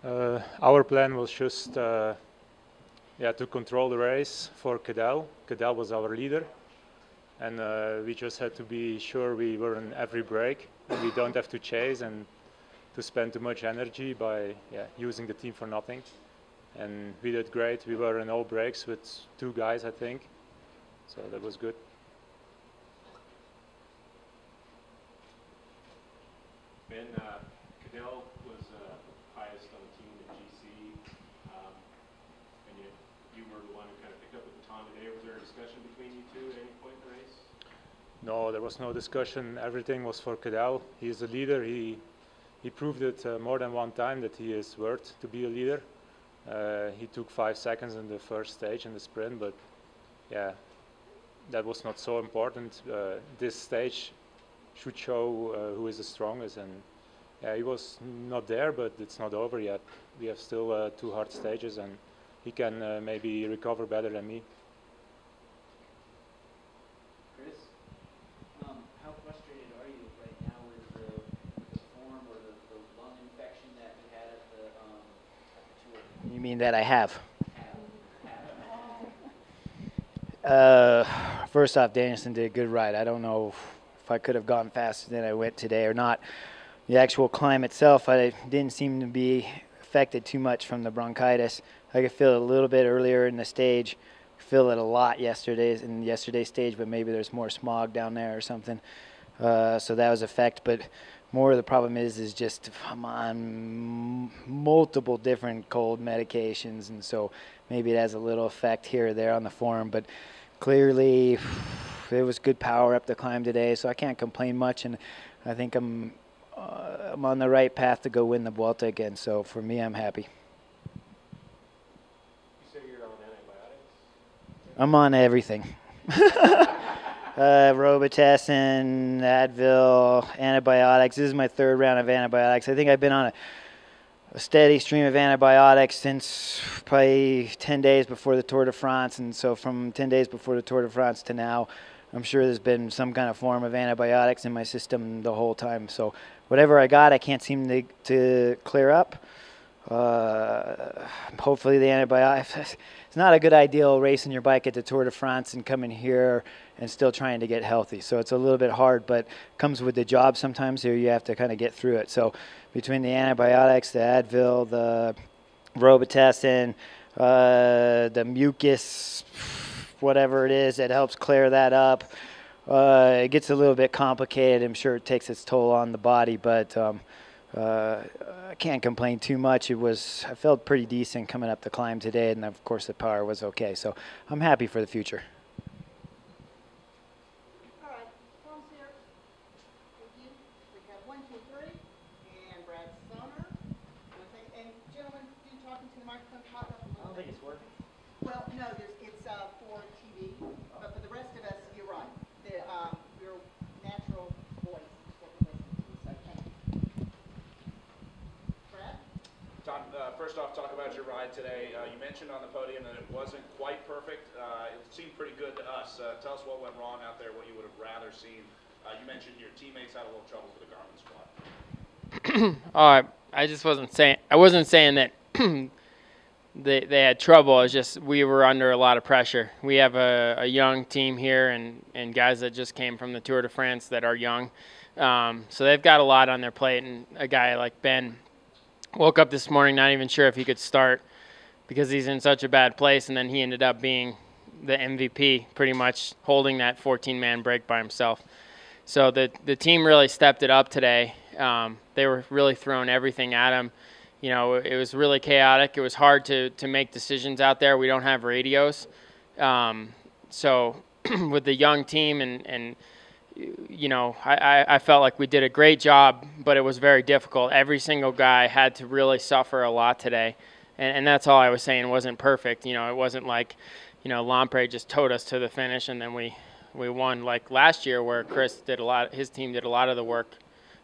Our plan was just to control the race for Cadel. Cadel was our leader, and we just had to be sure we were in every break and we don't have to chase and to spend too much energy by using the team for nothing. And we did great. We were in all breaks with 2 guys, I think, so that was good. Ben, Cadel was highest on the team at GC, and you were the one who kind of picked up the baton today. Was there a discussion between you two at any point in the race? No, there was no discussion. Everything was for Cadel. He is a leader. He proved it more than one time that he is worth to be a leader. He took 5 seconds in the first stage in the sprint, but yeah, that was not so important. This stage should show who is the strongest, and he was not there, but it's not over yet. We have still 2 hard stages, and he can maybe recover better than me. Chris, how frustrated are you right now with the form or the lung infection that you had at the tour? You mean that I have? First off, Danielson did a good ride. I don't know if I could have gone faster than I went today or not. The actual climb itself, I didn't seem to be affected too much from the bronchitis. I could feel it a little bit earlier in the stage. Feel it a lot in yesterday's stage, but maybe there's more smog down there or something. So that was effect. But more of the problem is just I'm on multiple different cold medications, and so maybe it has a little effect here or there on the form. But clearly, it was good power up the climb today, so I can't complain much, and I think I'm on the right path to go win the Vuelta again. So for me, I'm happy. You say you're on antibiotics? I'm on everything. Robitussin, Advil, antibiotics. This is my 3rd round of antibiotics. I think I've been on a steady stream of antibiotics since probably 10 days before the Tour de France. And so from 10 days before the Tour de France to now, I'm sure there's been some kind of form of antibiotics in my system the whole time. So whatever I got, I can't seem to clear up. Hopefully the antibiotics. It's not a good ideal racing your bike at the Tour de France and coming here and still trying to get healthy. So it's a little bit hard, but comes with the job sometimes. Here you have to kind of get through it. So between the antibiotics, the Advil, the Robitussin, the mucus, whatever it is that helps clear that up, it gets a little bit complicated. I'm sure it takes its toll on the body, but I can't complain too much. I felt pretty decent coming up the climb today, and of course the power was okay. So I'm happy for the future. All right, Tom's here. Thank you. We have 1, 2, 3, and Brad Soner. And gentlemen, you talking to the microphone? Talk up a little. I don't think it's working. Well, no, it's for TV, but for the rest of us, you're right. Your natural voice is what we listen to. So thank you. Brad? First off, talk about your ride today. You mentioned on the podium that it wasn't quite perfect. It seemed pretty good to us. Tell us what went wrong out there, what you would have rather seen. You mentioned your teammates had a little trouble for the Garmin squad. I wasn't saying that they had trouble. It's just we were under a lot of pressure. We have a young team here and guys that just came from the Tour de France that are young. So they've got a lot on their plate, and a guy like Ben woke up this morning not even sure if he could start because he's in such a bad place, and then he ended up being the MVP, pretty much holding that 14-man break by himself. So the team really stepped it up today. They were really throwing everything at him. You know, it was really chaotic. It was hard to make decisions out there. We don't have radios. So with the young team and you know, I felt like we did a great job, but it was very difficult. Every single guy had to really suffer a lot today. And that's all I was saying. It wasn't perfect. You know, it wasn't like, you know, Lampre just towed us to the finish and then we won like last year where Chris did his team did a lot of the work,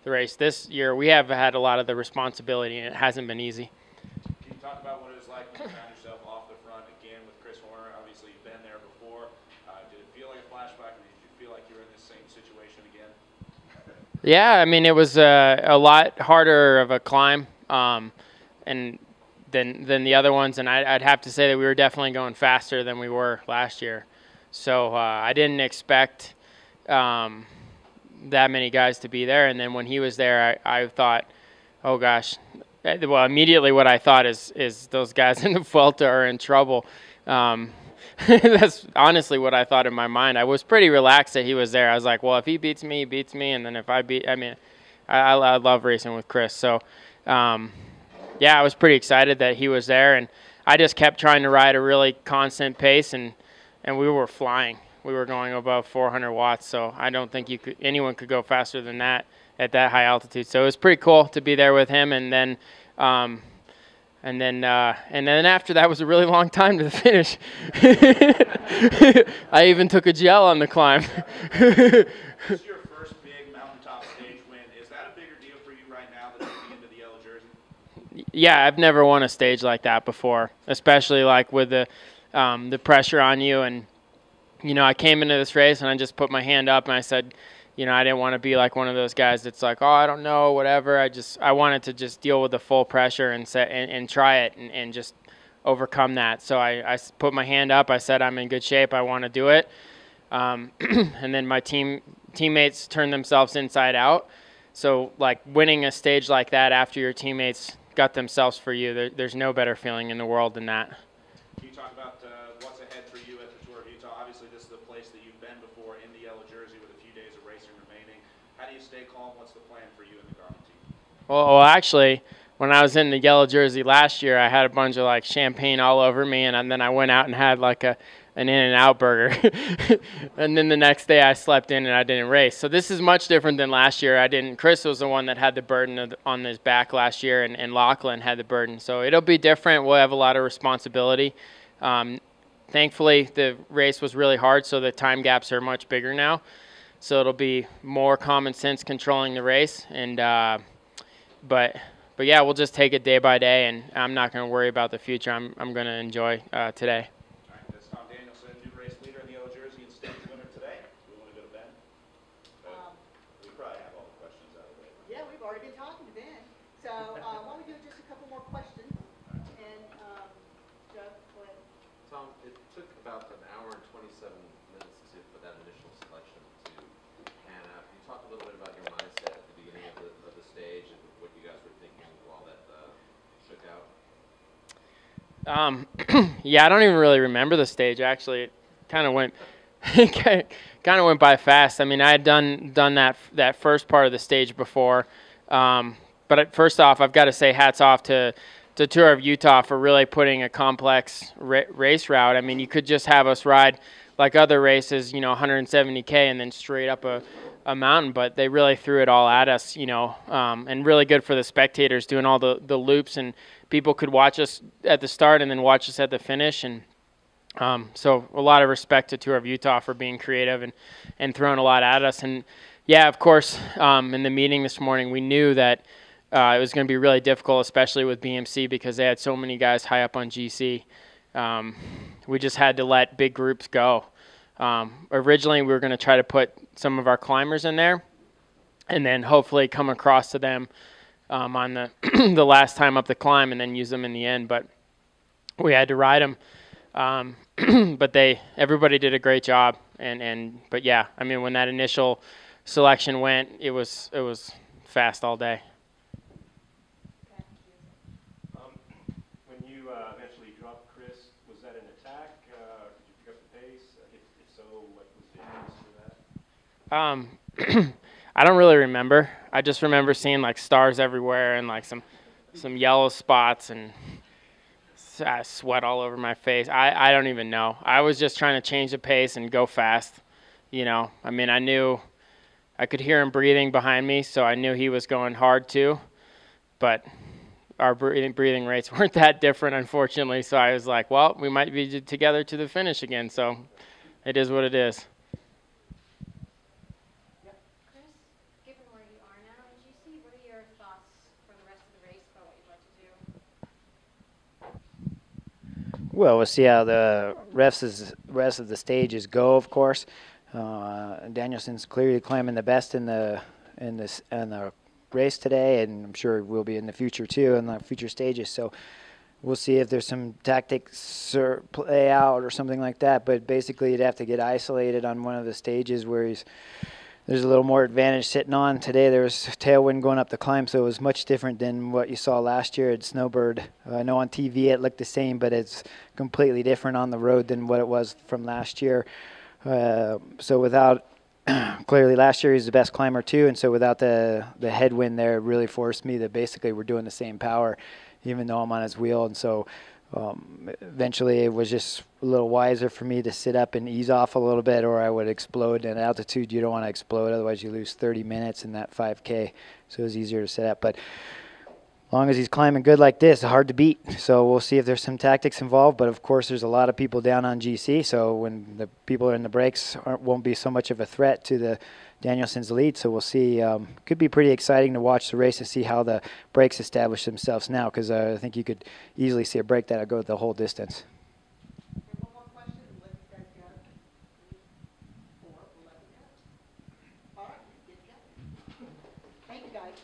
the race. This year we have had a lot of the responsibility and it hasn't been easy. Can you talk about what it was like when you found yourself off the front again with Chris Horner? Obviously you've been there before. Did it feel like a flashback, or did you feel like you were in the same situation again? Yeah, I mean, it was a lot harder of a climb. And than the other ones, and I'd have to say that we were definitely going faster than we were last year. So I didn't expect that many guys to be there, and then when he was there, I thought, oh gosh. Well, immediately what I thought is those guys in the Vuelta are in trouble. That's honestly what I thought in my mind. I was pretty relaxed that he was there. I was like, well, if he beats me, he beats me, and then if I beat, I mean, I love racing with Chris. So, yeah, I was pretty excited that he was there, and I just kept trying to ride a really constant pace, and we were flying. We were going above 400 watts, so I don't think anyone could go faster than that at that high altitude. So it was pretty cool to be there with him, and then after that was a really long time to the finish. I even took a gel on the climb. This is your first big mountaintop stage win. Is that a bigger deal for you right now than moving into the yellow jersey? Yeah, I've never won a stage like that before, especially like with the pressure on you. And you know, I came into this race and I just put my hand up and I said, you know, I didn't want to be like one of those guys that's like, oh, I don't know, whatever. I wanted to just deal with the full pressure and try it and just overcome that. So I put my hand up. I said, I'm in good shape. I want to do it. And then my teammates turned themselves inside out. So like winning a stage like that after your teammates got themselves for you, there's no better feeling in the world than that. Can you talk about what's ahead for you at the Tour of Utah? Obviously, this is the place that you've been before in the yellow jersey with a few days of racing remaining. How do you stay calm? What's the plan for you and the Garmin team? Well, actually, when I was in the yellow jersey last year, I had a bunch of like champagne all over me, and then I went out and had like an In-N-Out burger. And then the next day I slept in and I didn't race. So this is much different than last year. Chris was the one that had the burden on his back last year, and Lachlan had the burden. So it'll be different. We'll have a lot of responsibility. Thankfully, the race was really hard, so the time gaps are much bigger now. So it'll be more common sense controlling the race. And but yeah, we'll just take it day by day, and I'm not going to worry about the future. I'm going to enjoy today. All right, that's Tom Danielson, new race leader in the yellow jersey and stage winner today. We want to go to Ben. We probably have all the questions out of the way. Yeah, we've already been talking to Ben. So why don't we do just a couple more questions? And Joe, go ahead. Tom, it took about an hour and 27 minutes for that initial selection to pan out. Can you talk a little bit about your mindset at the beginning of the stage and what you guys were thinking while that shook out? Yeah, I don't even really remember the stage. Actually, it kind of went by fast. I mean, I had done that first part of the stage before. But first off, I've got to say hats off to Tour of Utah for really putting a complex race route. I mean, you could just have us ride like other races, you know, 170K and then straight up a mountain, but they really threw it all at us, you know, and really good for the spectators doing all the loops, and people could watch us at the start and then watch us at the finish. And so a lot of respect to Tour of Utah for being creative and throwing a lot at us. And yeah, of course, in the meeting this morning, we knew that it was going to be really difficult, especially with BMC, because they had so many guys high up on GC. We just had to let big groups go. Originally, we were going to try to put some of our climbers in there and then hopefully come across to them on the the last time up the climb and then use them in the end. But we had to ride them. But everybody did a great job. But yeah, I mean, when that initial selection went, it was fast all day. When you eventually dropped Chris, was that an attack? Did you pick up the pace? If so, what was the impetus for that? I don't really remember. I just remember seeing like stars everywhere and like some yellow spots and sweat all over my face. I don't even know. I was just trying to change the pace and go fast. You know, I mean, I could hear him breathing behind me, so I knew he was going hard too. But our breathing rates weren't that different, unfortunately. So I was like, well, we might be together to the finish again. So it is what it is. Chris, given where you are now in GC, what are your thoughts for the rest of the race about what you'd like to do? Well, we'll see how the rest of the stages go, of course. Danielson's clearly climbing the best in the race today, and I'm sure we'll be in the future too, in the future stages. So we'll see if there's some tactics or play out or something like that. But basically, you'd have to get isolated on one of the stages where there's a little more advantage sitting on. Today there was tailwind going up the climb, so it was much different than what you saw last year at Snowbird. I know on TV it looked the same, but it's completely different on the road than what it was from last year. So without clearly last year he was the best climber too, and so without the headwind there, it really forced me that basically we're doing the same power, even though I'm on his wheel. And so eventually it was just a little wiser for me to sit up and ease off a little bit, or I would explode. And at altitude you don't want to explode, otherwise you lose 30 minutes in that 5K, so it was easier to sit up. But as long as he's climbing good like this, hard to beat. So we'll see if there's some tactics involved. But of course, there's a lot of people down on GC. So when the people in the breaks won't be so much of a threat to the Danielson's lead. So we'll see. Could be pretty exciting to watch the race and see how the breaks establish themselves now. Because I think you could easily see a break that'll go the whole distance. Okay, one more question, and let you guys go. 3, 4, 11 minutes. All right, get going. Thank you, guys.